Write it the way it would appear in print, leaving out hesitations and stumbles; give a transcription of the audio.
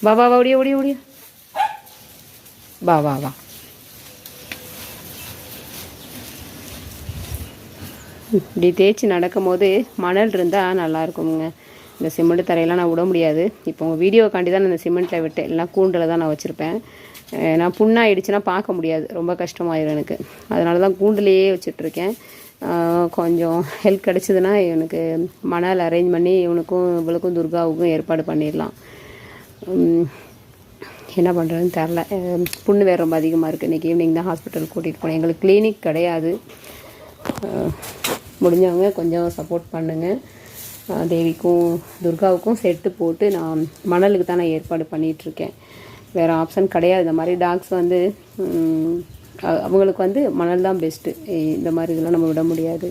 வா வா வா ஓடியா ஓடியா ஓடியா வா வா வா. இப்படி தேய்ச்சி நடக்கும் போது மணல் இருந்தால் நல்லாயிருக்குங்க. இந்த சிமெண்ட் தரையெல்லாம் நான் விட முடியாது. இப்போ உங்கள் வீடியோக்காண்டி தான் நான் இந்த சிமெண்ட்டில் விட்டேன், இல்லைனா கூண்டில் தான் நான் வச்சுருப்பேன். நான் புண்ணாயிடுச்சுன்னா பார்க்க முடியாது, ரொம்ப கஷ்டமாயிடும் எனக்கு. அதனால தான் கூண்டுலேயே வச்சிட்ருக்கேன். கொஞ்சம் ஹெல்ப் கிடச்சிதுன்னா எனக்கு மணல் அரேஞ்ச் பண்ணி இவளுக்கும் துர்காவுக்கும் ஏற்பாடு பண்ணிடலாம். என்ன பண்ணுறதுன்னு தெரில. புண்ணு வேறு ரொம்ப அதிகமாக இருக்குது. இன்றைக்கி ஈவினிங் தான் ஹாஸ்பிட்டல் கூட்டிகிட்டு போனேன். எங்களுக்கு கிளினிக் கிடையாது. முடிஞ்சவங்க கொஞ்சம் சப்போர்ட் பண்ணுங்கள். தேவிக்கும் துர்காவுக்கும் செட்டு போட்டு நான் மணலுக்கு தான் நான் ஏற்பாடு பண்ணிகிட்ருக்கேன். வேறு ஆப்ஷன் கிடையாது. இந்த மாதிரி டாக்ஸ் வந்து அவங்களுக்கு வந்து மணல் தான் பெஸ்ட்டு. இந்த மாதிரி இதெல்லாம் நம்ம விட முடியாது.